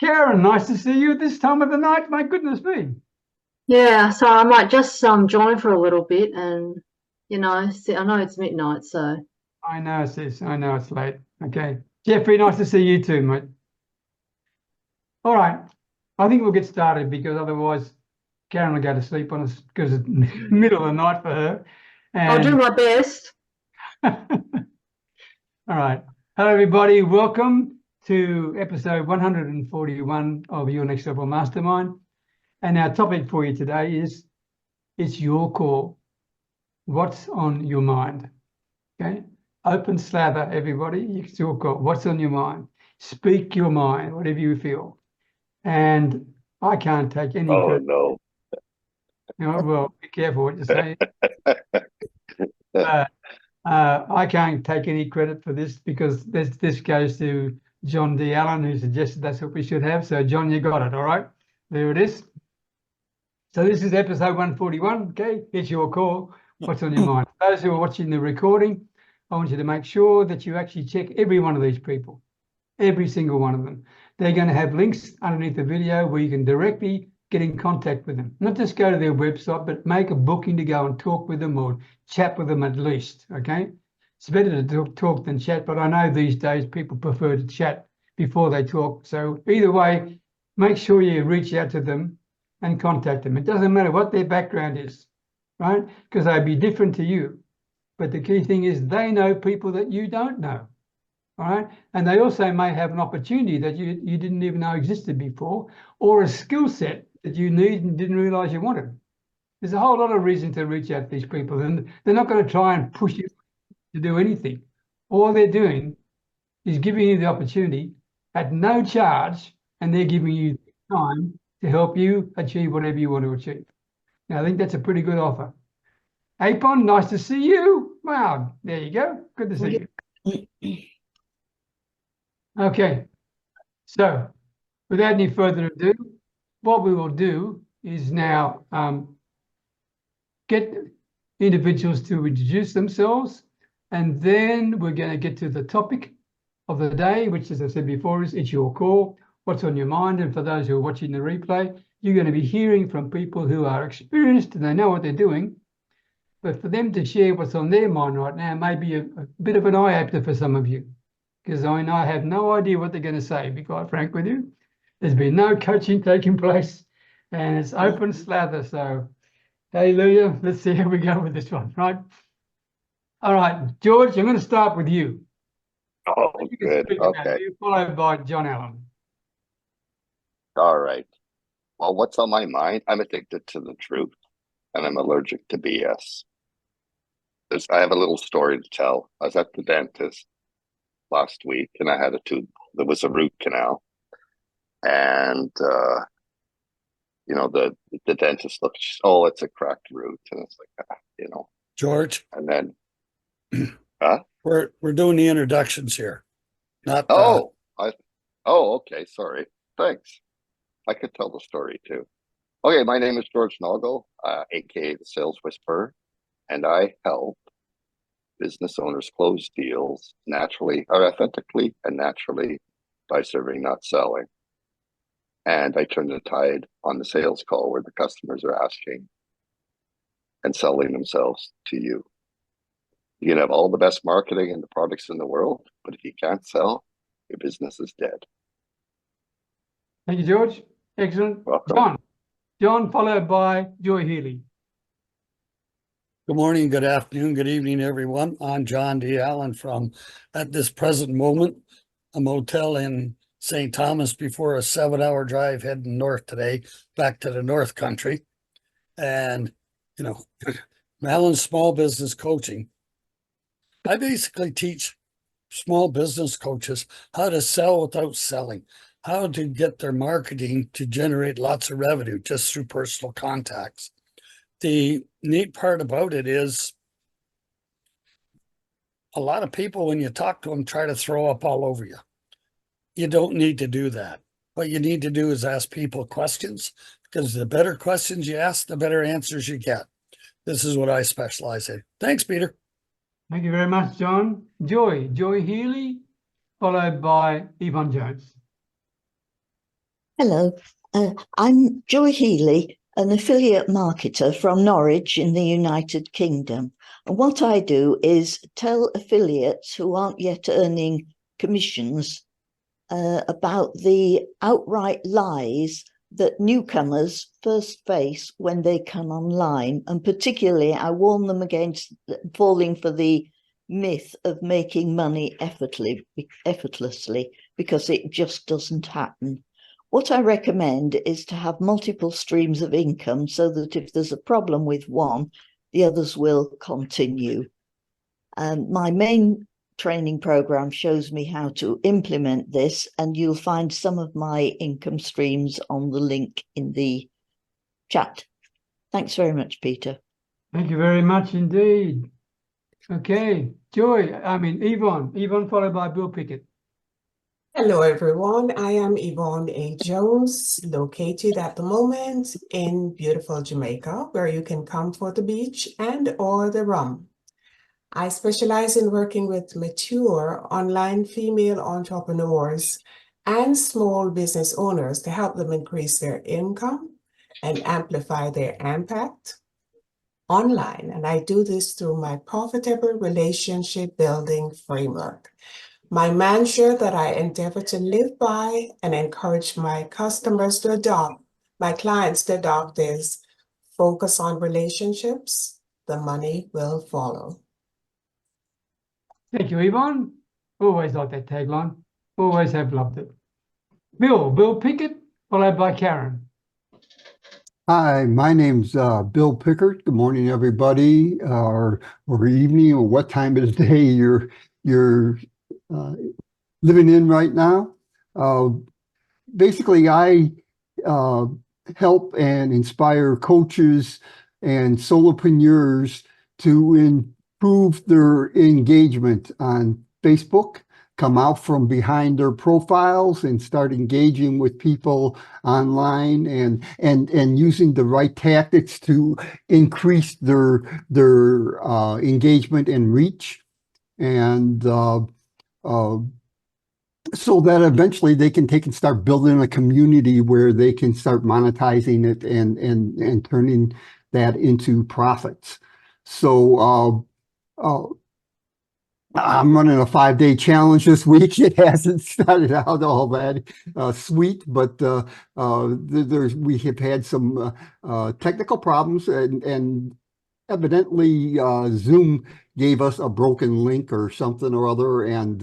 Karen, nice to see you at this time of the night. My goodness me. Yeah, so I might just join for a little bit and see, I know it's midnight, so I know, sis. I know it's late. Okay. Jeffrey, nice to see you too, mate. All right. I think we'll get started because otherwise Karen will go to sleep on us because it's middle of the night for her. I'll do And my best. all right. Hello, everybody. Welcome to episode 141 of Your Next Level Mastermind. And our topic for you today is it's your call. What's on your mind? Okay. Open slather, everybody. It's your call. What's on your mind? Speak your mind, whatever you feel. And I can't take any Oh credit. no. Well, be careful what you say. Uh, I can't take any credit for this because this goes to John D. Allen, who suggested that's what we should have. So, John, you got it. All right. There it is. So this is episode 141. Okay. It's your call. What's on your mind? Those who are watching the recording, I want you to make sure that you actually check every one of these people, every single one of them. They're going to have links underneath the video where you can directly get in contact with them. Not just go to their website, but make a booking to go and talk with them or chat with them at least, okay? It's better to talk than chat, but I know these days people prefer to chat before they talk. So either way, make sure you reach out to them and contact them. It doesn't matter what their background is, right? Because they'd be different to you. But the key thing is they know people that you don't know. All right. And they also may have an opportunity that you didn't even know existed before, or a skill set that you need and didn't realize you wanted. There's a whole lot of reason to reach out to these people, and they're not going to try and push you to do anything. All they're doing is giving you the opportunity at no charge, and they're giving you time to help you achieve whatever you want to achieve. Now, I think that's a pretty good offer. Apon, nice to see you. Wow, there you go. Good to see you. Okay, so without any further ado, what we will do is now get individuals to introduce themselves, and then we're going to get to the topic of the day, which, as I said before, is it's your call. What's on your mind? And for those who are watching the replay, you're going to be hearing from people who are experienced and they know what they're doing. But for them to share what's on their mind right now may be a bit of an eye-opener for some of you, because I have no idea what they're going to say, to be quite frank with you. There's been no coaching taking place, and it's open slather. So, hallelujah. Let's see how we go with this one, right? All right, George, I'm going to start with you. Oh, You can good. speak about Okay. you, followed by John Allen. All right. Well, what's on my mind? I'm addicted to the truth and I'm allergic to BS. I have a little story to tell. I was at the dentist last week and I had there was a root canal. And, the dentist looked, oh, it's a cracked root. And it's like, George, and then, huh? we're doing the introductions here. Not Oh, okay. Sorry. Thanks. I could tell the story too. Okay, my name is George Noggle, aka the Sales Whisperer, and I help business owners close deals naturally, or authentically and naturally by serving, not selling. And I turn the tide on the sales call where the customers are asking and selling themselves to you. You can have all the best marketing and the products in the world, but if you can't sell, your business is dead. Thank you, George. Excellent. Welcome. John, followed by Joy Healy. Good morning, good afternoon, good evening, everyone. I'm John D. Allen from, at this present moment, a motel in St. Thomas before a 7-hour drive heading north today, back to the North Country. And, Allen's Small Business Coaching. I basically teach small business coaches how to sell without selling, how to get their marketing to generate lots of revenue just through personal contacts. The neat part about it is a lot of people, when you talk to them, try to throw up all over you. You don't need to do that. What you need to do is ask people questions, because the better questions you ask, the better answers you get. This is what I specialize in. Thanks, Peter. Thank you very much, John. Joy Healy, followed by Yvonne Jones. Hello, I'm Joy Healy, an affiliate marketer from Norwich in the United Kingdom. And what I do is tell affiliates who aren't yet earning commissions about the outright lies that newcomers first face when they come online. And particularly, I warn them against falling for the myth of making money effortlessly, because it just doesn't happen. What I recommend is to have multiple streams of income so that if there's a problem with one, the others will continue. My main training program shows me how to implement this, and you'll find some of my income streams on the link in the chat. Thanks very much, Peter. Thank you very much indeed. Okay, Yvonne followed by Bill Pickett. Hello, everyone. I am Yvonne A. Jones, located at the moment in beautiful Jamaica, where you can come for the beach and or the rum. I specialize in working with mature online female entrepreneurs and small business owners to help them increase their income and amplify their impact online. And I do this through my profitable relationship building framework. My mantra that I endeavor to live by and encourage my customers to adopt, my clients to adopt, is focus on relationships, the money will follow. Thank you, Yvonne. Always like that tagline. Always have loved it. Bill Pickett, followed by Karen. Hi, my name's Bill Pickert. Good morning, everybody, or evening, or what time of the day you're living in right now. Basically, I help and inspire coaches and solopreneurs to improve their engagement on Facebook, come out from behind their profiles and start engaging with people online, and using the right tactics to increase their engagement and reach, and so that eventually they can start building a community where they can start monetizing it and turning that into profits. So I'm running a 5-day challenge this week. It hasn't started out all that sweet, but we have had some technical problems, and evidently Zoom gave us a broken link or something or other, and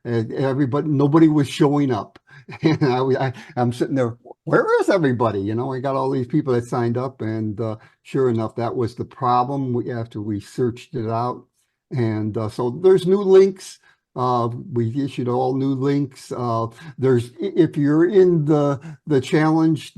nobody was showing up. And I'm sitting there, where is everybody? You know, we got all these people that signed up, and sure enough, that was the problem after we searched it out. And so there's new links. We issued all new links. If you're in the challenge,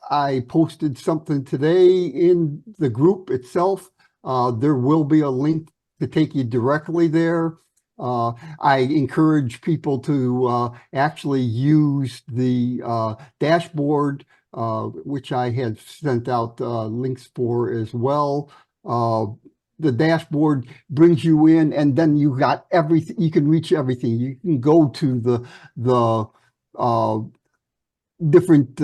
I posted something today in the group itself. There will be a link to take you directly there. I encourage people to actually use the dashboard, which I had sent out links for as well. The dashboard brings you in, and then you got everything. You can reach everything. You can go to the different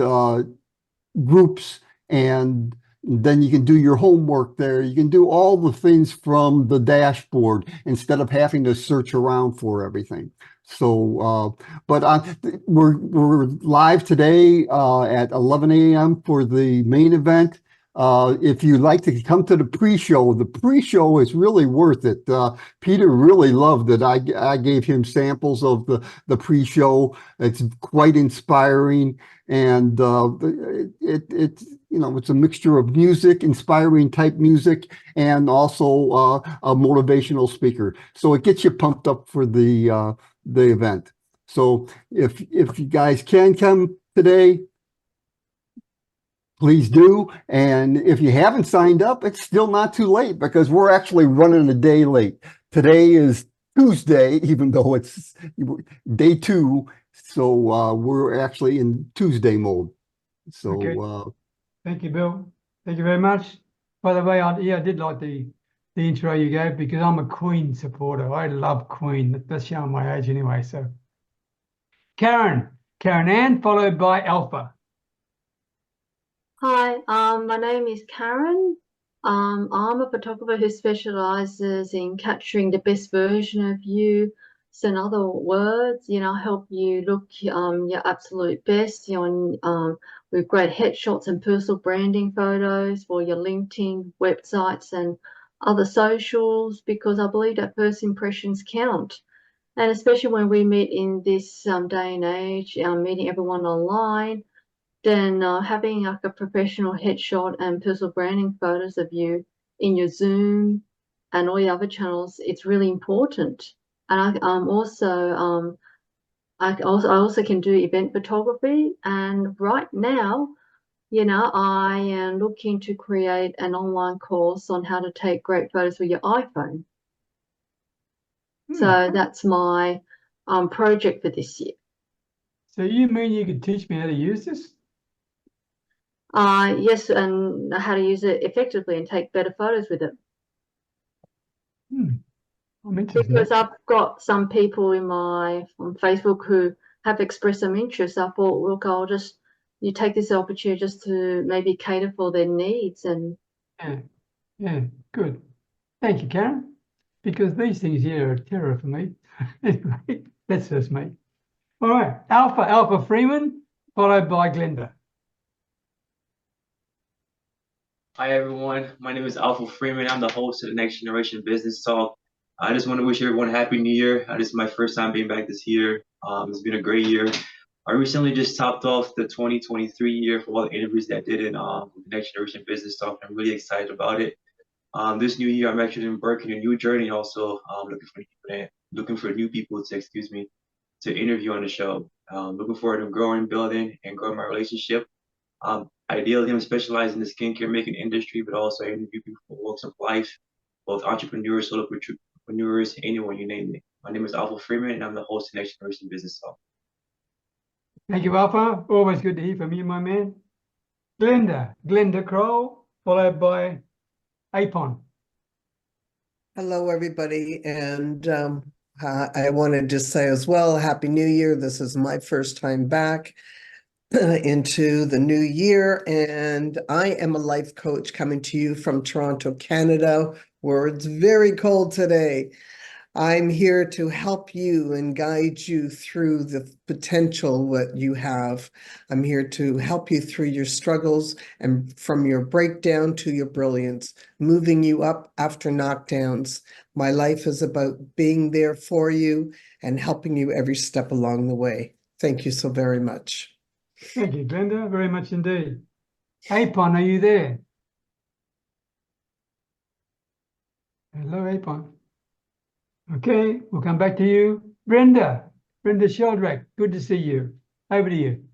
groups, and then you can do your homework there. You can do all the things from the dashboard instead of having to search around for everything. So, but we're live today at 11 a.m. for the main event. If you'd like to come to the pre-show is really worth it. Peter really loved it. I gave him samples of the pre-show. It's quite inspiring, and it's a mixture of music, inspiring type music, and also a motivational speaker. So it gets you pumped up for the event. So if you guys can come today, please do. And if you haven't signed up, it's still not too late, because we're actually running a day late. Today is Tuesday, even though it's day 2. So we're actually in Tuesday mode. So Okay. Thank you, Bill. Thank you very much. By the way, I did like the intro you gave, because I'm a Queen supporter. I love Queen. That's showing my age anyway. So, Karen, Karen Ann, followed by Alpha. Hi, my name is Karen. I'm a photographer who specializes in capturing the best version of you. So in other words, help you look your absolute best with great headshots and personal branding photos for your LinkedIn websites and other socials, because I believe that first impressions count. And especially when we meet in this day and age, meeting everyone online, then having like a professional headshot and personal branding photos of you in your Zoom and all your other channels, it's really important. And I also can do event photography. And right now, I am looking to create an online course on how to take great photos with your iPhone. So that's my project for this year. So you mean you could teach me how to use this? Yes, and how to use it effectively and take better photos with it. I'm interested. Because I've got some people on Facebook who have expressed some interest. I thought, look, you take this opportunity just to maybe cater for their needs. And yeah, good. Thank you, Karen. Because these things here are a terror for me. Anyway, that's just me. All right, Alpha Freeman, followed by Glenda. Hi everyone, my name is Alpha Freeman. I'm the host of the Next Generation Business Talk. I just want to wish everyone a Happy New Year. This is my first time being back this year. It's been a great year. I recently just topped off the 2023 year for all the interviews that I did in the Next Generation Business Talk. I'm really excited about it. This new year, I'm actually embarking a new journey, and also looking for new people to interview on the show. Looking forward to growing, building, and growing my relationship. Ideally, I'm specialized in the skincare making industry, but also interview people from walks of life, both entrepreneurs, solo entrepreneurs, anyone you name it. My name is Alpha Freeman, and I'm the host of Next Generation Business Talk. Thank you, Alpha. Always good to hear from you, my man. Glenda Kroll, followed by Apon. Hello, everybody. And I wanted to say as well, Happy New Year. This is my first time back into the new year. And I am a life coach coming to you from Toronto, Canada, where it's very cold today. I'm here to help you and guide you through the potential what you have. I'm here to help you through your struggles and from your breakdown to your brilliance, moving you up after knockdowns. My life is about being there for you and helping you every step along the way. Thank you so very much. Thank you, Glenda, very much indeed. Apon, are you there? Hello, Apon. Okay, we'll come back to you. Brenda Sheldrake, good to see you. Over to you.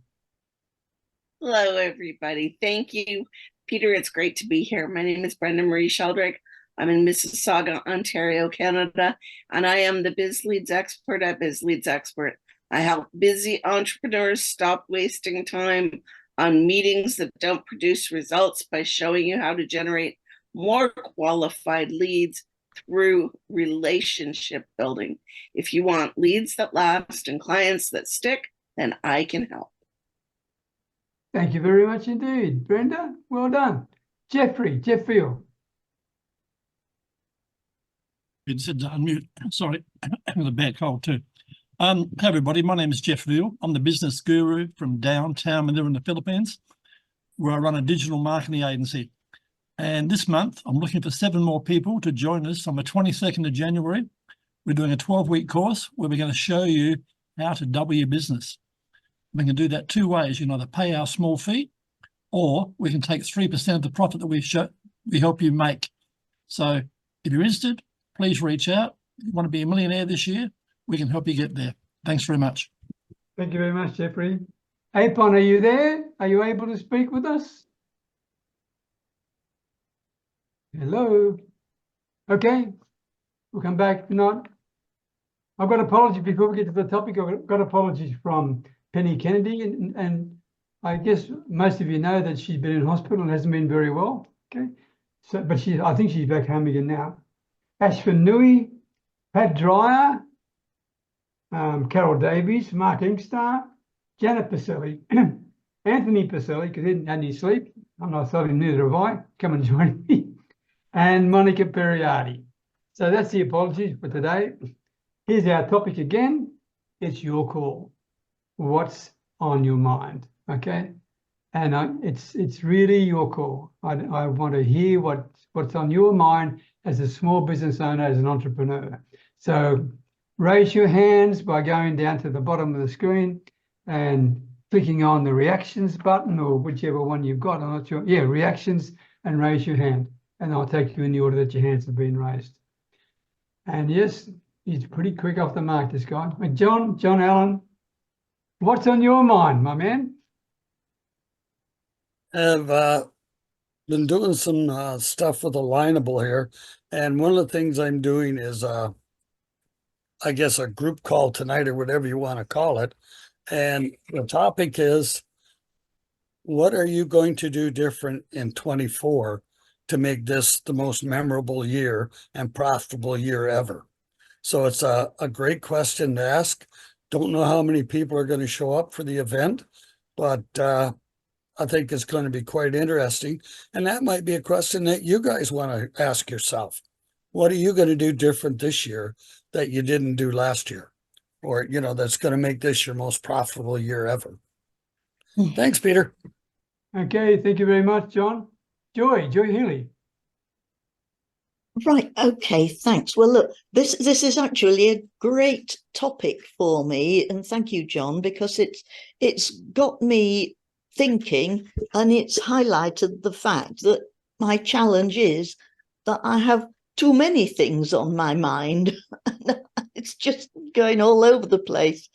Hello, everybody. Thank you, Peter. It's great to be here. My name is Brenda Marie Sheldrake. I'm in Mississauga, Ontario, Canada, and I am the Biz Leads expert at Biz Leads Expert. I help busy entrepreneurs stop wasting time on meetings that don't produce results by showing you how to generate more qualified leads through relationship building. If you want leads that last and clients that stick, then I can help. Thank you very much indeed, Brenda. Well done. Jeff Field. It's to unmute. Sorry, having a bad cold too. Hey everybody, my name is Jeff Veal. I'm the business guru from downtown Manila in the Philippines, where I run a digital marketing agency. And this month, I'm looking for 7 more people to join us on the 22nd of January. We're doing a 12-week course where we're going to show you how to double your business. We can do that 2 ways. You can either pay our small fee, or we can take 3% of the profit that we help you make. So if you're interested, please reach out. If you want to be a millionaire this year, we can help you get there. Thanks very much. Thank you very much, Jeffrey. Apon, are you there? Are you able to speak with us? Hello. Okay, we'll come back. If not, I've got apologies before we get to the topic. I've got apologies from Penny Kennedy, and I guess most of you know that she's been in hospital and hasn't been very well. Okay, so but I think she's back home again now. Ashwin Nui, Pat Dreyer, Carol Davies, Mark Inkster, Janet Pacelli, Anthony Pacelli, because he didn't have any sleep. I'm not telling neither have I. Come and join me. And Monica Perriardi. So that's the apologies for today. Here's our topic again. It's your call. What's on your mind? Okay. And it's really your call. I want to hear what's on your mind as a small business owner, as an entrepreneur. So raise your hands by going down to the bottom of the screen and clicking on the reactions button, or whichever one you've got. I'm not sure. Yeah, reactions, and raise your hand. And I'll take you in the order that your hands have been raised. And yes, he's pretty quick off the mark, this guy. John Allen, what's on your mind, my man? I've been doing some stuff with Alignable here, and one of the things I'm doing is I guess a group call tonight, or whatever you want to call it. And the topic is, what are you going to do different in 24 to make this the most memorable year and profitable year ever? So it's a great question to ask. Don't know how many people are going to show up for the event, but I think it's going to be quite interesting. And that might be a question that you guys want to ask yourself. What are you going to do different this year that you didn't do last year? Or, you know, that's going to make this your most profitable year ever. Thanks, Peter. Okay, thank you very much, John. Joy Healy. Right, okay, thanks. Well, look, this is actually a great topic for me, and thank you, John, because it's got me thinking, and it's highlighted the fact that my challenge is that I have too many things on my mind. It's just going all over the place.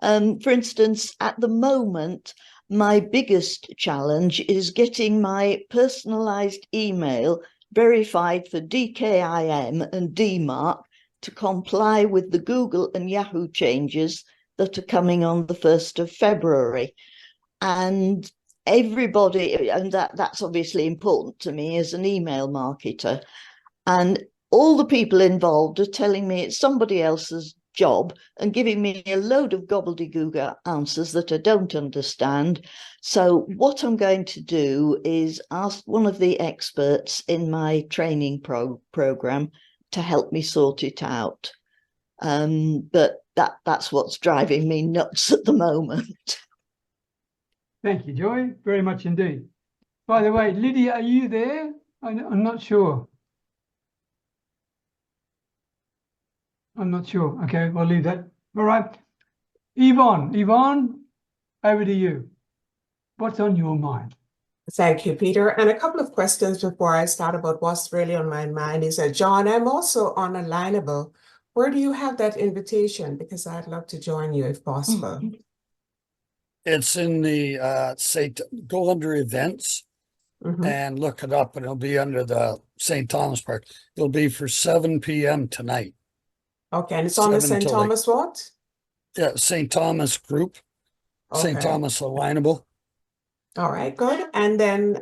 For instance, at the moment, my biggest challenge is getting my personalized email verified for DKIM and DMARC to comply with the Google and Yahoo changes that are coming on the 1st of February. And everybody, and that's obviously important to me as an email marketer. And all the people involved are telling me it's somebody else's job and giving me a load of gobbledygook answers that I don't understand. So what I'm going to do is ask one of the experts in my training program to help me sort it out. But that's what's driving me nuts at the moment. Thank you, Joy, very much indeed. By the way, Lydia, are you there? I'm not sure. I'm not sure. Okay, we'll leave that. All right. Yvonne, over to you. What's on your mind? Thank you, Peter. And a couple of questions before I start about what's really on my mind is that, John, I'm also on Alignable. Where do you have that invitation? Because I'd love to join you if possible. It's in the, go under events and look it up, and it'll be under the St. Thomas Park. It'll be for 7 p.m. tonight. Okay, and it's on the St. Thomas what? Yeah, St. Thomas group, St. Thomas Alignable. All right, good. And then,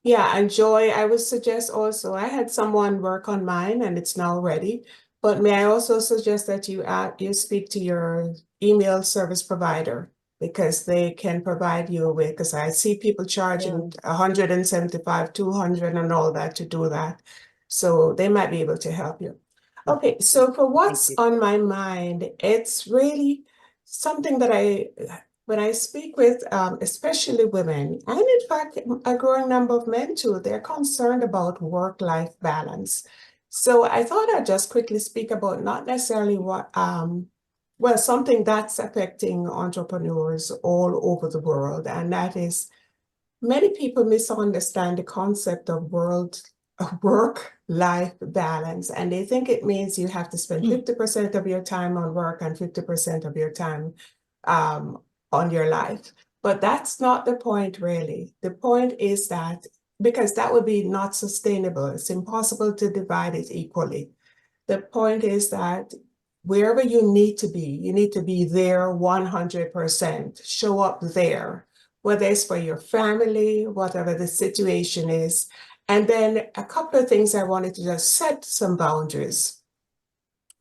yeah, and Joy, I would suggest also, I had someone work on mine and it's now ready, but may I also suggest that you speak to your email service provider, because they can provide you with, because I see people charging $175, $200 and all that to do that. So they might be able to help you. Okay, so for what's on my mind, it's really something that when I speak with especially women, and in fact, a growing number of men too, they're concerned about work-life balance. So I thought I'd just quickly speak about not necessarily what, well, something that's affecting entrepreneurs all over the world, and that is many people misunderstand the concept of work-life balance, and they think it means you have to spend 50% of your time on work and 50% of your time on your life. But that's not the point, really. The point is that, because that would be not sustainable, it's impossible to divide it equally. The point is that wherever you need to be there 100%, show up there, whether it's for your family, whatever the situation is. And then a couple of things I wanted to just set some boundaries.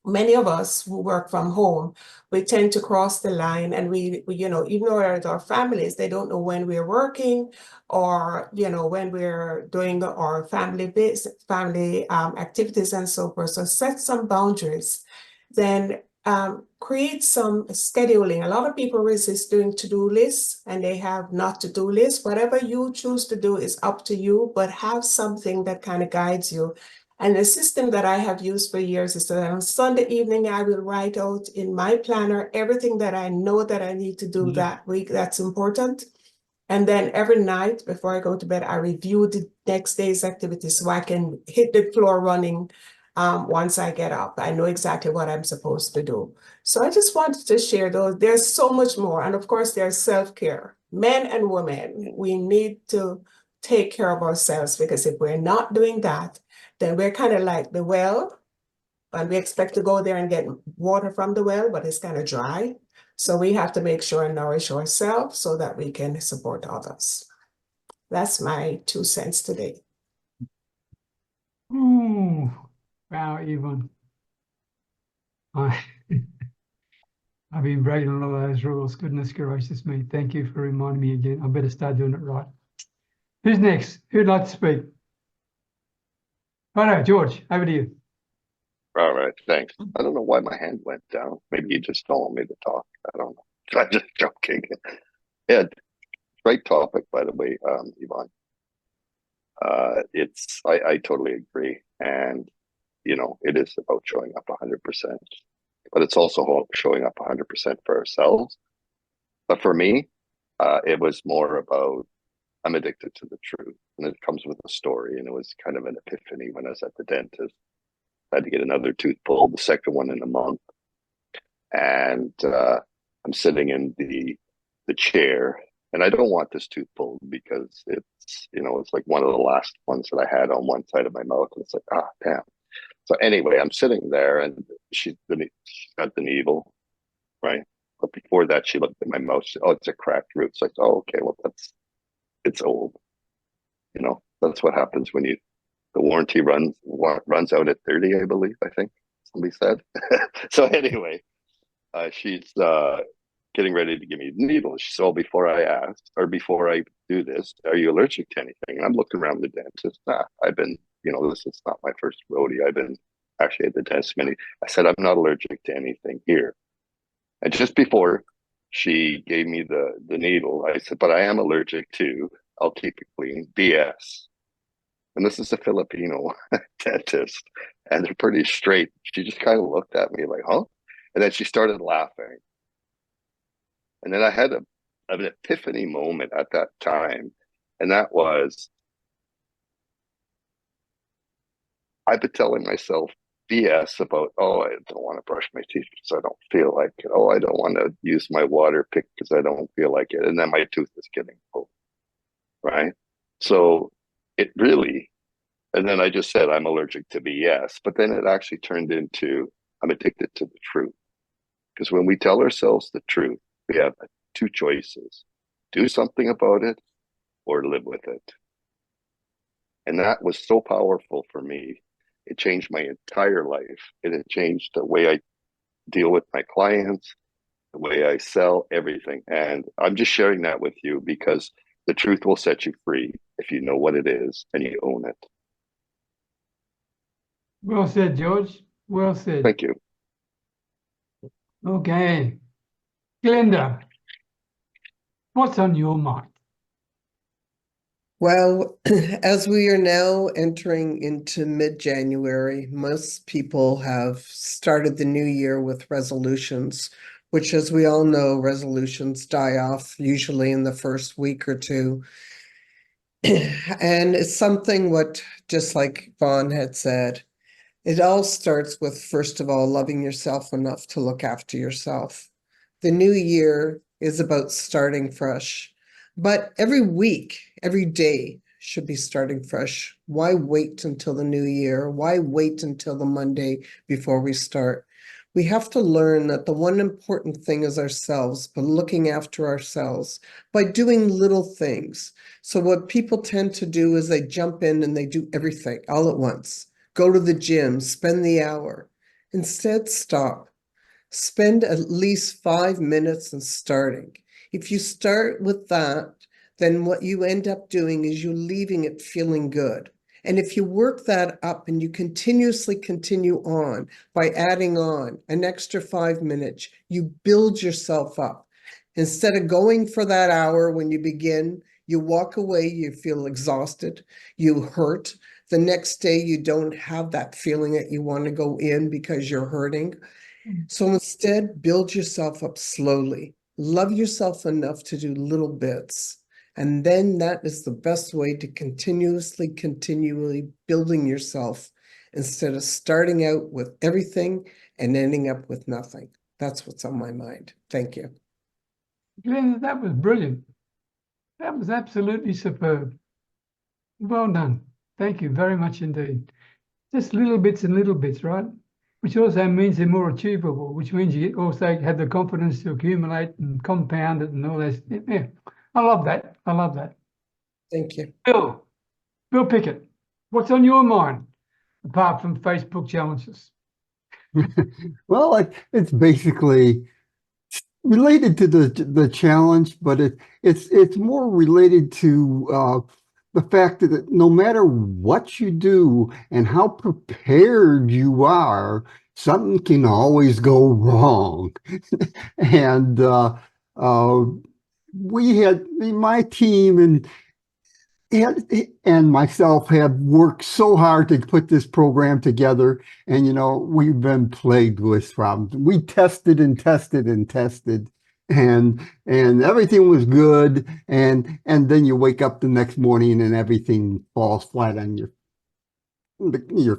many of us who work from home, we tend to cross the line, and we you know, even though we're at our families, they don't know when we're working or, you know, when we're doing our family activities and so forth. So set some boundaries. Then create some scheduling. A lot of people resist doing to-do lists, and they have not to-do lists. Whatever you choose to do is up to you, but have something that kind of guides you. And the system that I have used for years is that on Sunday evening, I will write out in my planner everything that I know that I need to do that week that's important. And then every night before I go to bed, I review the next day's activities so I can hit the floor running once I get up. I know exactly what I'm supposed to do. So I just wanted to share those. There's so much more. And of course, there's self-care. Men and women, we need to take care of ourselves, because if we're not doing that, then we're kind of like the well, and we expect to go there and get water from the well, but it's kind of dry. So we have to make sure and nourish ourselves so that we can support others. That's my 2 cents today. Ooh, wow, Yvonne. I've been breaking a lot of those rules. Goodness gracious me. Thank you for reminding me again. I better start doing it right. Who's next? Who'd like to speak? Oh no, George, over to you. All right, thanks. I don't know why my hand went down. Maybe you just don't want me to talk. I don't know. I'm just joking. Yeah, great topic, by the way, Yvonne. I totally agree. And, you know, it is about showing up 100%, but it's also showing up 100% for ourselves. But for me, it was more about, I'm addicted to the truth. And it comes with a story. And it was kind of an epiphany when I was at the dentist. I had to get another tooth pulled, the second one in a month. And I'm sitting in the chair, and I don't want this tooth pulled because it's, you know, it's like one of the last ones that I had on one side of my mouth. And it's like, ah, damn. So anyway, I'm sitting there, and she's got the needle, right? But before that, she looked at my mouth. She said, oh, it's a cracked root. It's like, oh, okay, well, it's old. You know, that's what happens when the warranty runs out at 30, I believe, I think somebody said. So anyway, she's getting ready to give me the needle. She said, oh, before I do this, are you allergic to anything? And I'm looking around the dentist. Nah, this is not my first rodeo. I've been actually at the dentist many. I said, I'm not allergic to anything here. And just before she gave me the needle, I said, but I am allergic to, I'll keep it clean, BS. And this is a Filipino dentist, and they're pretty straight. She just kind of looked at me like, huh? And then she started laughing. And then I had an epiphany moment at that time. And that was, I've been telling myself BS about, oh, I don't want to brush my teeth because I don't feel like it. Oh, I don't want to use my water pick because I don't feel like it. And then my tooth is getting pulled, right? So it really, and then I just said I'm allergic to BS, but then it actually turned into I'm addicted to the truth. Because when we tell ourselves the truth, we have 2 choices: do something about it or live with it. And that was so powerful for me. It changed my entire life. It had changed the way I deal with my clients, the way I sell, everything. And I'm just sharing that with you because the truth will set you free if you know what it is and you own it. Well said, George. Well said. Thank you. Okay. Glenda, what's on your mind? Well, as we are now entering into mid-January, most people have started the new year with resolutions, which, as we all know, resolutions die off usually in the first week or two. And it's something just like Vaughn had said, it all starts with, first of all, loving yourself enough to look after yourself. The new year is about starting fresh. But every week, every day should be starting fresh. Why wait until the new year? Why wait until the Monday before we start? We have to learn that the one important thing is ourselves, but looking after ourselves by doing little things. So what people tend to do is they jump in and they do everything all at once. Go to the gym, spend the hour. Instead, stop. Spend at least 5 minutes in starting. If you start with that, then what you end up doing is you're leaving it feeling good. And if you work that up and you continuously continue on by adding on an extra 5 minutes, you build yourself up. Instead of going for that hour when you begin, you walk away, you feel exhausted, you hurt. The next day, you don't have that feeling that you want to go in because you're hurting. So instead, build yourself up slowly. Love yourself enough to do little bits. And then that is the best way to continually building yourself instead of starting out with everything and ending up with nothing. That's what's on my mind. Thank you. Glenn, that was brilliant. That was absolutely superb. Well done. Thank you very much indeed. Just little bits and little bits, right? Which also means they're more achievable, which means you also have the confidence to accumulate and compound it and all that. Yeah, I love that. I love that. Thank you. Bill Pickett, what's on your mind apart from Facebook challenges? Well, it's basically related to the challenge, but it's more related to the fact that no matter what you do and how prepared you are, something can always go wrong. And we had my team and myself have worked so hard to put this program together, and we've been plagued with problems. We tested and tested and tested, and everything was good, and then you wake up the next morning and everything falls flat on your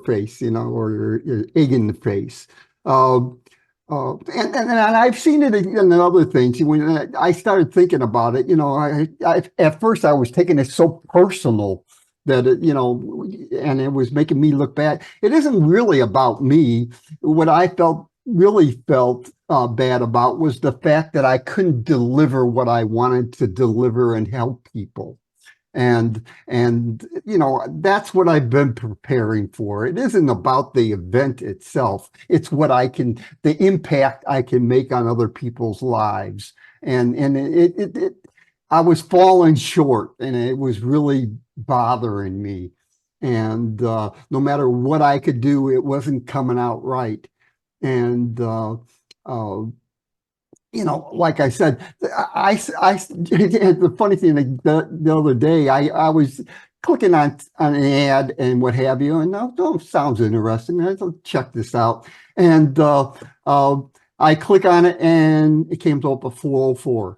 face, or your egg in the face. And I've seen it in other things. When I started thinking about it, at first I was taking it so personal that and it was making me look bad. It isn't really about me. What I really felt bad about was the fact that I couldn't deliver what I wanted to deliver and help people. And that's what I've been preparing for. It isn't about the event itself. It's the impact I can make on other people's lives. And I was falling short, and it was really bothering me. And no matter what I could do, it wasn't coming out right. And like I said, the funny thing, the other day, I was clicking on an ad and what have you, and sounds interesting. I'll check this out. And I click on it, and it came up a 404.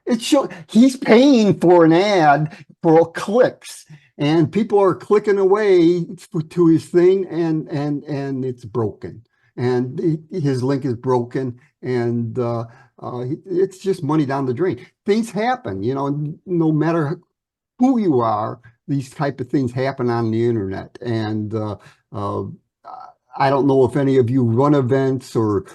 It showed he's paying for an ad for clicks, and people are clicking away to his thing, and it's broken. And his link is broken, and it's just money down the drain. Things happen, no matter who you are, these type of things happen on the internet. And I don't know if any of you run events or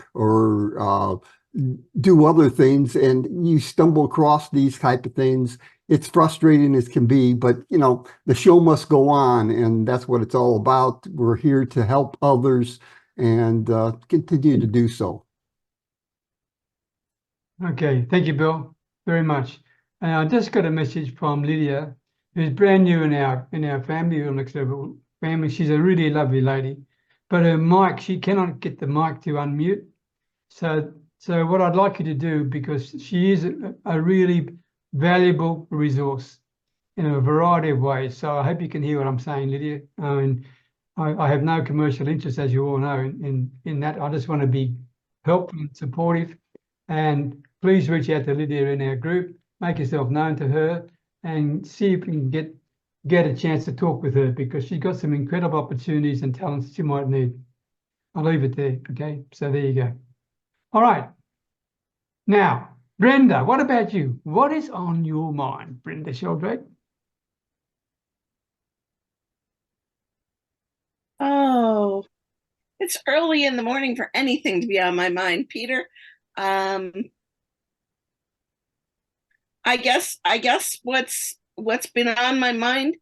do other things, and you stumble across these type of things. It's frustrating as can be, but the show must go on, and that's what it's all about. We're here to help others and continue to do so. Okay, thank you, Bill, very much. And I just got a message from Lydia, who's brand new in our family, or next level family. She's a really lovely lady, but her mic, she cannot get the mic to unmute. So what I'd like you to do, because she is a really valuable resource in a variety of ways. So I hope you can hear what I'm saying, Lydia. I have no commercial interest, as you all know, in that. I just want to be helpful and supportive. And please reach out to Lydia in our group, make yourself known to her, and see if you can get a chance to talk with her, because she's got some incredible opportunities and talents that you might need. I'll leave it there. Okay, so there you go. All right. Now, Brenda, what about you? What is on your mind, Brenda Sheldrake? Oh, it's early in the morning for anything to be on my mind, Peter. I guess what's been on my mind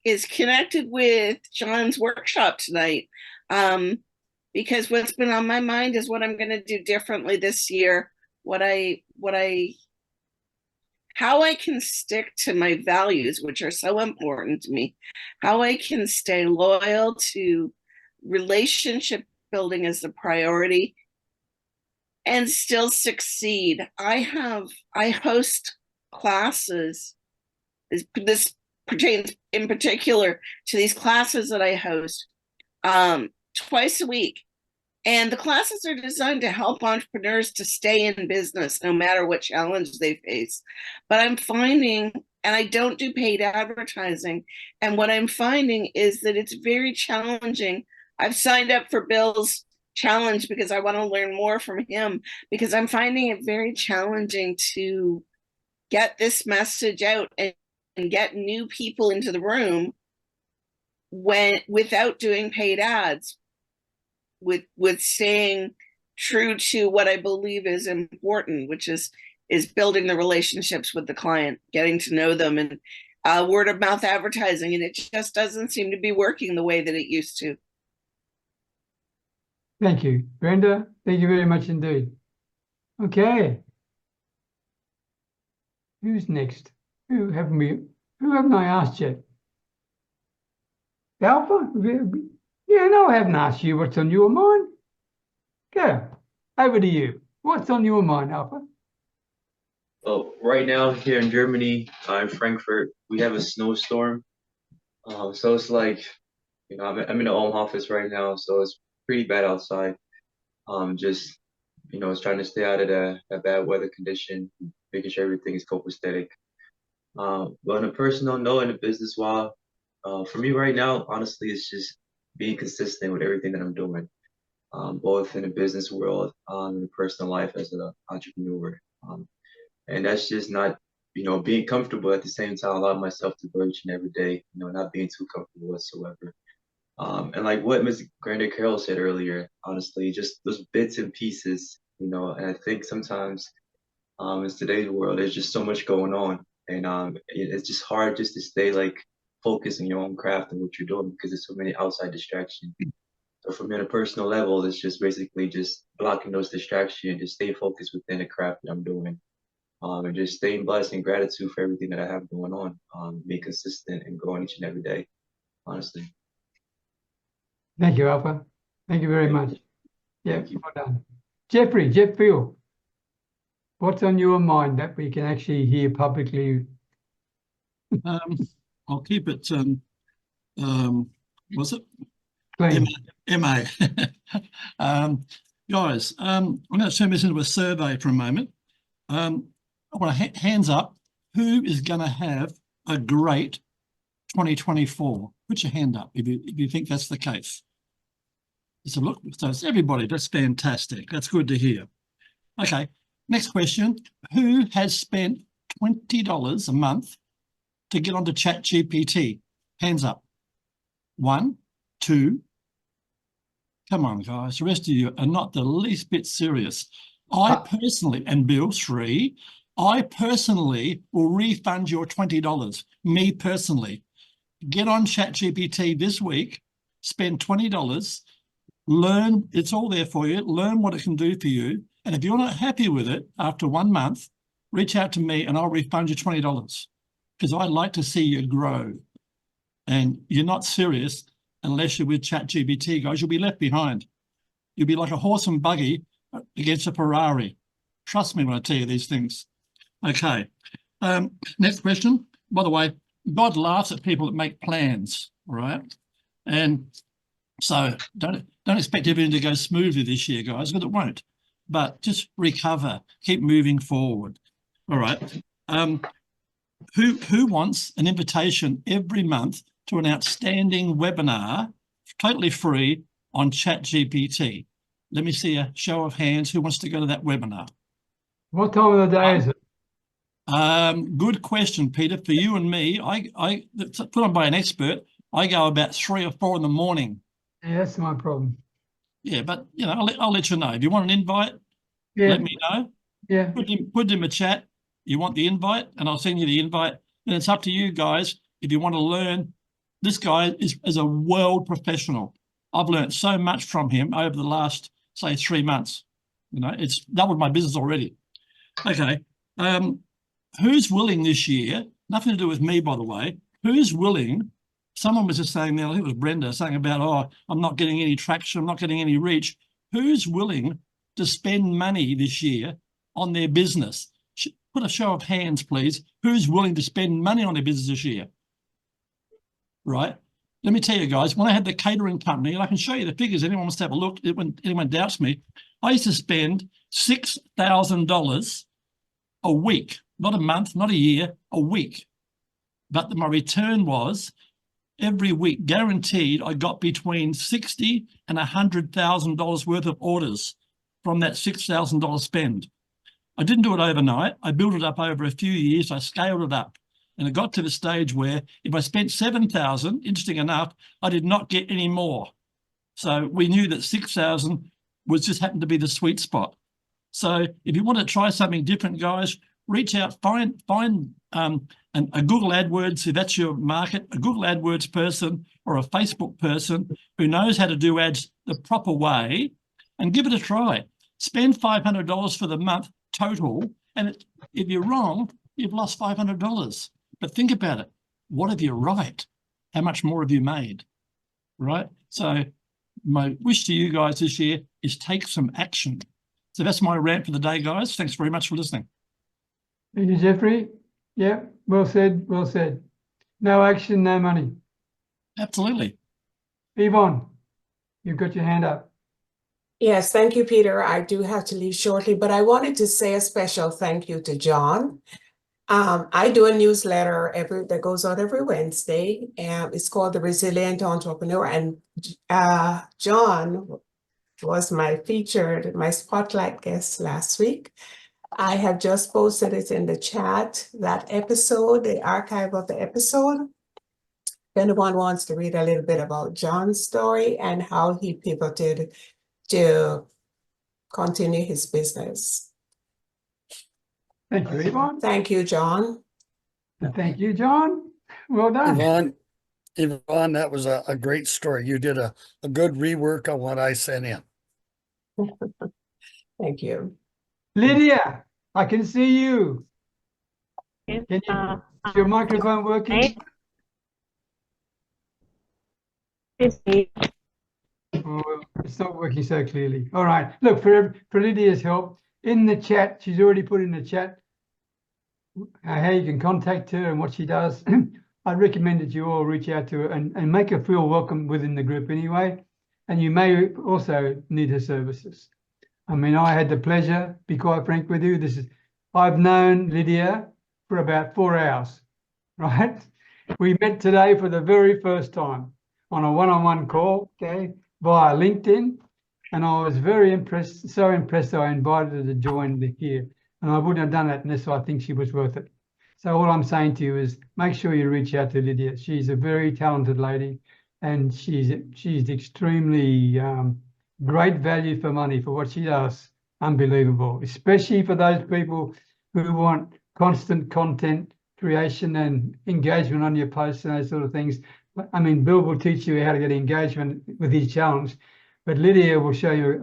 is connected with John's workshop tonight. Because what's been on my mind is what I'm going to do differently this year, how I can stick to my values, which are so important to me, how I can stay loyal to relationship building as the priority and still succeed. I host classes. This pertains in particular to these classes that I host twice a week. And the classes are designed to help entrepreneurs to stay in business no matter what challenge they face. But I'm finding, and I don't do paid advertising, and what I'm finding is that it's very challenging. I've signed up for Bill's challenge because I want to learn more from him, because I'm finding it very challenging to get this message out and get new people into the room without doing paid ads, with staying true to what I believe is important, which is building the relationships with the client, getting to know them, and word of mouth advertising. And it just doesn't seem to be working the way that it used to. Thank you, Brenda. Thank you very much indeed. Okay. Who's next? Who haven't I asked yet? Alpha? Yeah, no, I haven't asked you what's on your mind. Go, over to you. What's on your mind, Alpha? Well, right now here in Germany, in Frankfurt, we have a snowstorm. So it's like, I'm in the home office right now, so it's pretty bad outside. Just, it's trying to stay out of that bad weather condition, making sure everything is copacetic. But on a personal note, in the business world, for me right now, honestly, it's just being consistent with everything that I'm doing, both in the business world, and the personal life as an entrepreneur. And that's just not, being comfortable at the same time, allowing myself to grow each and every day, not being too comfortable whatsoever. And like what Ms. Granda Carroll said earlier, honestly, just those bits and pieces, and I think sometimes in today's world, there's just so much going on. And it's just hard just to stay focused on your own craft and what you're doing, because there's so many outside distractions. So for me on a personal level, it's just basically just blocking those distractions and just stay focused within the craft that I'm doing. And just staying blessed and gratitude for everything that I have going on. Be consistent and growing each and every day, honestly. Thank you, Alpha. Thank you very much. Yeah, well done. Jeff Field, what's on your mind that we can actually hear publicly? I'll keep it, was it? Clean. MA. Guys, I'm going to turn this into a survey for a moment. I want to hands up. Who is going to have a great 2024? Put your hand up if you think that's the case. So look, so it's everybody. That's fantastic. That's good to hear. Okay, next question. Who has spent $20 a month to get onto ChatGPT? Hands up. 1, 2. Come on, guys. The rest of you are not the least bit serious. I personally, and Bill, 3, I personally will refund your $20. Me personally. Get on ChatGPT this week, spend $20, learn, it's all there for you, learn what it can do for you. And if you're not happy with it after 1 month, reach out to me and I'll refund you $20, because I'd like to see you grow. And you're not serious unless you're with ChatGPT, guys. You'll be left behind. You'll be like a horse and buggy against a Ferrari. Trust me when I tell you these things. Okay. Next question. By the way, God laughs at people that make plans, all right? And so don't expect everything to go smoothly this year, guys, because it won't. But just recover, keep moving forward. All right. Who wants an invitation every month to an outstanding webinar, totally free, on ChatGPT? Let me see a show of hands. Who wants to go to that webinar? What time of the day is it? Good question, Peter. For you and me, I put on by an expert. I go about 3 or 4 in the morning. Yeah, that's my problem. Yeah, but I'll let you know. If you want an invite, let me know. Yeah. Put in a chat. You want the invite, and I'll send you the invite. And it's up to you guys if you want to learn this guy is a world professional. I've learned so much from him over the last, say, 3 months. You know, it's doubled my business already. Okay. Who's willing this year, nothing to do with me, by the way, who's willing, someone was just saying there, I think it was Brenda, saying about, oh, I'm not getting any traction, I'm not getting any reach. Who's willing to spend money this year on their business? Put a show of hands, please. Who's willing to spend money on their business this year? Right? Let me tell you guys, when I had the catering company, and I can show you the figures, anyone wants to have a look, when anyone doubts me, I used to spend $6,000 a week, not a month, not a year, a week. But my return was every week, guaranteed, I got between $60,000 and $100,000 worth of orders from that $6,000 spend. I didn't do it overnight. I built it up over a few years. I scaled it up. And it got to the stage where if I spent $7,000, interesting enough, I did not get any more. So we knew that $6,000 was just happened to be the sweet spot. So if you want to try something different, guys, reach out, find a Google AdWords, if that's your market, a Google AdWords person or a Facebook person who knows how to do ads the proper way, and give it a try. Spend $500 for the month total, and if you're wrong, you've lost $500. But think about it. What if you're right? How much more have you made? Right? So my wish to you guys this year is take some action. So that's my rant for the day, guys. Thanks very much for listening. Thank you, Jeffrey. Yeah, well said, well said. No action, no money. Absolutely. Yvonne, you've got your hand up. Yes, thank you, Peter. I do have to leave shortly, but I wanted to say a special thank you to John. I do a newsletter that goes out every Wednesday, and it's called The Resilient Entrepreneur. And John was my spotlight guest last week. I have just posted it in the chat, that episode, the archive of the episode. If anyone wants to read a little bit about John's story and how he pivoted to continue his business. Thank you, Yvonne. Thank you, John. And thank you, John. Well done. Yvonne, that was a great story. You did a good rework on what I sent in. Thank you. Lydia, I can see you. Yes, Is your microphone working? Oh, it's not working so clearly. All right. Look, for Lydia's help, in the chat, she's already put in the chat how you can contact her and what she does. I'd recommend that you all reach out to her and make her feel welcome within the group anyway. And you may also need her services. I mean, I had the pleasure, be quite frank with you, I've known Lydia for about 4 hours, right? We met today for the very first time on a one-on-one call, okay, via LinkedIn. And I was very impressed, so impressed that I invited her to join here. And I wouldn't have done that unless I think she was worth it. So all I'm saying to you is make sure you reach out to Lydia. She's a very talented lady, and she's extremely great value for money for what she does. Unbelievable, especially for those people who want constant content creation and engagement on your posts and those sort of things. I mean, Bill will teach you how to get engagement with his challenge, but Lydia will show you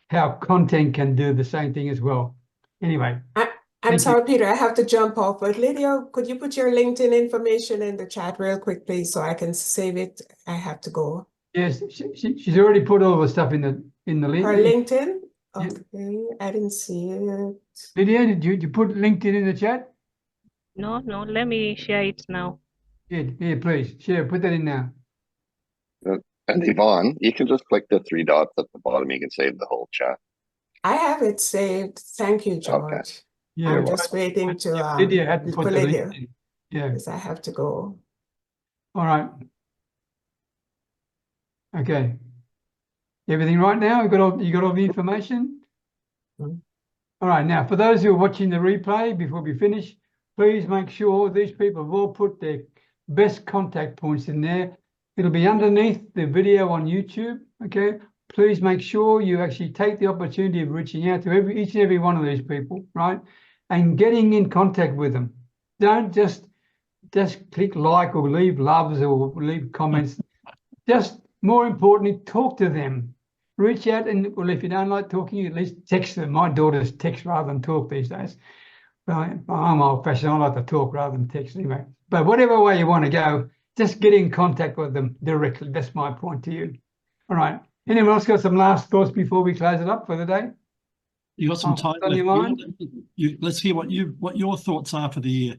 how content can do the same thing as well. Anyway. I'm sorry, Peter, I have to jump off, but Lydia, could you put your LinkedIn information in the chat real quick, please, so I can save it? I have to go. Yes, she's already put all the stuff in the link. Her LinkedIn? Yeah. Okay, I didn't see it. Lydia, did you put LinkedIn in the chat? No, let me share it now. Yeah, please, share, put that in now. And Yvonne, you can just click the 3 dots at the bottom. You can save the whole chat. I have it saved. Thank you, George. Okay. Yeah, I'm just waiting to Lydia hadn't put for the Lydia, link in. Yeah. because I have to go. All right. Okay. Everything right now? You got all the information? Mm-hmm. All right. Now, for those who are watching the replay before we finish, please make sure these people have all put their best contact points in there. It'll be underneath the video on YouTube. Okay. Please make sure you actually take the opportunity of reaching out to each and every one of these people, right? And getting in contact with them. Don't just just click like or leave loves or leave comments. Just more importantly, talk to them. Reach out and, well, if you don't like talking, at least text them. My daughters text rather than talk these days. Well, I'm old-fashioned. I like to talk rather than text anyway. But whatever way you want to go, just get in contact with them directly. That's my point to you. All right. Anyone else got some last thoughts before we close it up for the day? You got some time on your left. mind? Let's hear what your thoughts are for the year.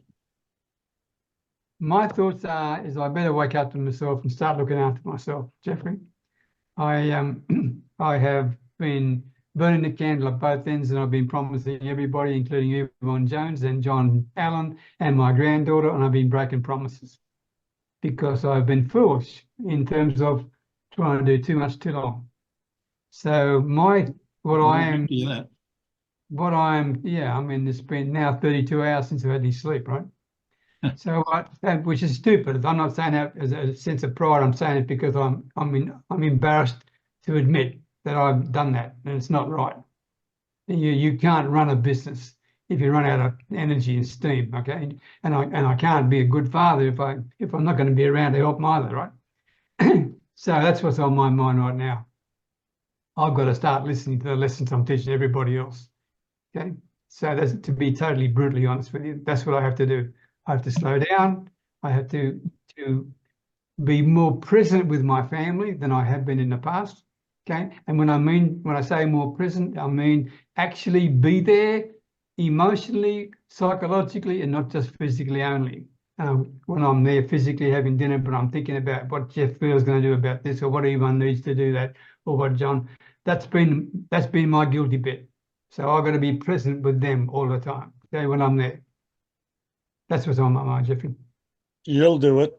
My thoughts are is I better wake up to myself and start looking after myself, Jeffrey. I I have been burning the candle at both ends, and I've been promising everybody, including Yvonne Jones and John Allen and my granddaughter, and I've been breaking promises because I've been foolish in terms of trying to do too much too long. So I mean, it's been now 32 hours since I've had any sleep, right? So, which is stupid. I'm not saying that as a sense of pride. I'm saying it because I'm embarrassed to admit that I've done that, and it's not right. You can't run a business if you run out of energy and steam, okay? And I can't be a good father if I'm not going to be around to help them either, right? So that's what's on my mind right now. I've got to start listening to the lessons I'm teaching everybody else. Okay, so that's, to be totally brutally honest with you, that's what I have to do. I have to slow down. I have to be more present with my family than I have been in the past. Okay, and when I say more present, I mean actually be there emotionally, psychologically, and not just physically only. When I'm there physically having dinner, but I'm thinking about what Jeff feels going to do about this, or what Yvonne needs to do that, or what John. That's been my guilty bit. So I've got to be present with them all the time. Okay, when I'm there. That's what's on my mind, Jeffrey. You'll do it.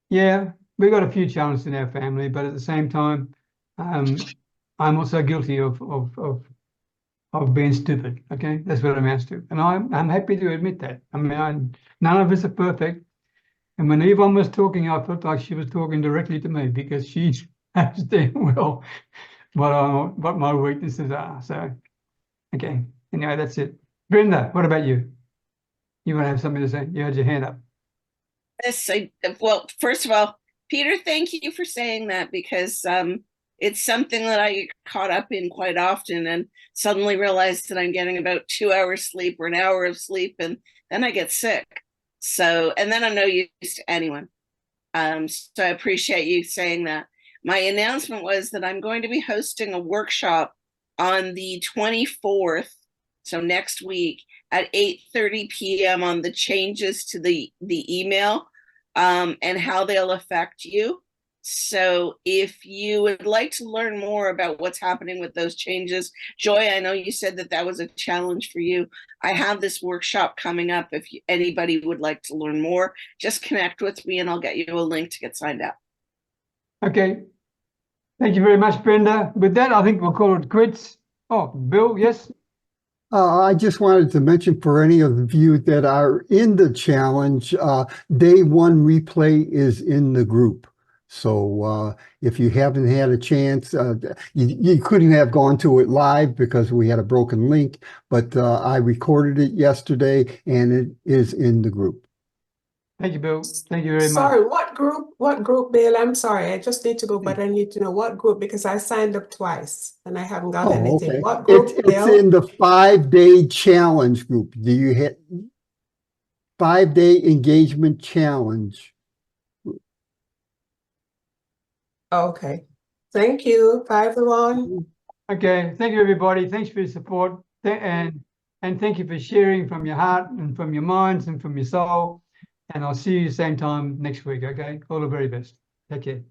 Yeah, we've got a few challenges in our family, but at the same time, I'm also guilty of being stupid. Okay, that's what it amounts to, and I'm happy to admit that. I mean, none of us are perfect, and when Yvonne was talking, I felt like she was talking directly to me because she understands well what my weaknesses are. So, okay, anyway, that's it. Brenda, what about you? You want to have something to say? You had your hand up. Yes, well, first of all, Peter, thank you for saying that, because it's something that I get caught up in quite often, and suddenly realize that I'm getting about 2 hours sleep or an hour of sleep, and then I get sick. So, and then I'm no use to anyone. So I appreciate you saying that. My announcement was that I'm going to be hosting a workshop on the 24th, so next week, at 8:30 p.m. on the changes to the email and how they'll affect you. So if you would like to learn more about what's happening with those changes, Joy, I know you said that was a challenge for you. I have this workshop coming up. If anybody would like to learn more, just connect with me and I'll get you a link to get signed up. Okay. Thank you very much, Brenda. With that, I think we'll call it quits. Oh, Bill, yes? I just wanted to mention for any of you that are in the challenge, day one replay is in the group. So if you haven't had a chance, you couldn't have gone to it live because we had a broken link, but I recorded it yesterday and it is in the group. Thank you, Bill. Thank you very much. Sorry, what group, Bill? I'm sorry. I just need to go, but I need to know what group, because I signed up twice and I haven't got anything. Okay. What group, It's in the 5-day challenge group. Do you have 5-day engagement challenge? Okay. Thank you. Bye, everyone. Okay. Thank you, everybody. Thanks for your support. And thank you for sharing from your heart and from your minds and from your soul. And I'll see you same time next week, okay? All the very best. Take care.